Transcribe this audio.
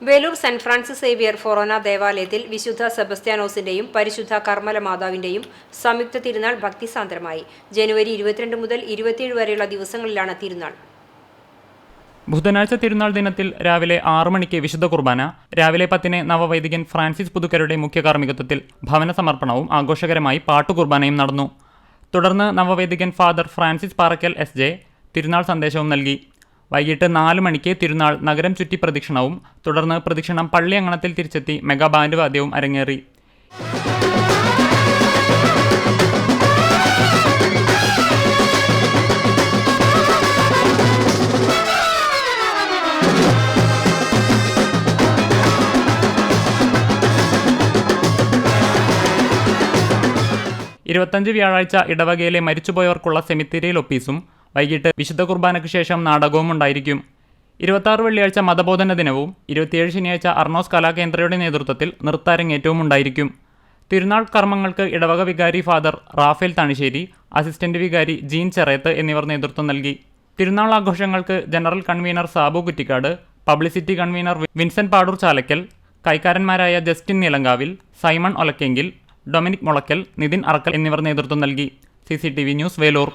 Velur saint Francis Xavier ഫൊറോന ദേവാലയത്തിൽ വിശുദ്ധ സെബസ്ത്യാനോസിന്റെയും പരിശുദ്ധ കർമ്മല മാതാവിന്റെയും സംയുക്ത തിരുനാൾ ഭക്തിസാന്ദ്രമായി. ജനുവരി 22 മുതൽ 27 വരെയുള്ള ദിവസങ്ങളിലാണ് തിരുനാൾ. ബുധനാഴ്ച തിരുനാൾ ദിനത്തിൽ രാവിലെ 6 മണിക്ക് വിശുദ്ധ കുർബാന, രാവിലെ 10 നവവൈദികൻ ഫ്രാൻസിസ് പുതുക്കരുടെ മുഖ്യ കാർമ്മികത്വത്തിൽ ഭവന സമർപ്പണവും ആഘോഷകരമായി പാട്ടുകുർബാനയും നടന്നു. തുടർന്ന് നവവൈദികൻ ഫാദർ ഫ്രാൻസിസ് പാറയ്ക്കൽ SJ തിരുനാൾ സന്ദേശവും നൽകി. വൈകിട്ട് 4 മണിക്ക് തിരുനാൾ നഗരം ചുറ്റി പ്രദക്ഷിണവും തുടർന്ന് പ്രദക്ഷിണം പള്ളി അങ്കണത്തിൽ തിരിച്ചെത്തി മെഗാ ബാൻഡ് വാദ്യവും അരങ്ങേറി. വ്യാഴാഴ്ച ഇടവകയിലെ മരിച്ചുപോയവർക്കുള്ള സെമിത്തേരിയിൽ ഒപ്പീസും വൈകിട്ട് വിശുദ്ധ കുർബാനയ്ക്ക് ശേഷം നാടകവും ഉണ്ടായിരിക്കും. 26 വെള്ളിയാഴ്ച മതബോധന ദിനവും 27 ശനിയാഴ്ച അർണോസ് കലാകേന്ദ്രയുടെ നേതൃത്വത്തിൽ നൃത്താരങ്ങേറ്റവും ഉണ്ടായിരിക്കും. തിരുനാൾ കർമ്മങ്ങൾക്ക് ഇടവക വികാരി ഫാദർ റാഫേൽ തണിശ്ശേരി, അസിസ്റ്റന്റ് വികാരി ജീൻ ചെറേത്ത് എന്നിവർ നേതൃത്വം നൽകി. തിരുനാൾ ആഘോഷങ്ങൾക്ക് general convener Sabu Kuttikkad, publicity convener Vincent Padoor Chalakkal, കൈക്കാരന്മാരായ ജസ്റ്റിൻ നീലങ്കാവിൽ, സൈമൺ ഒലക്കെങ്കിൽ, ഡൊമിനിക് മുളക്കൽ, നിതിൻ അറക്കൽ എന്നിവർ നേതൃത്വം നൽകി. CCTV news, Velur.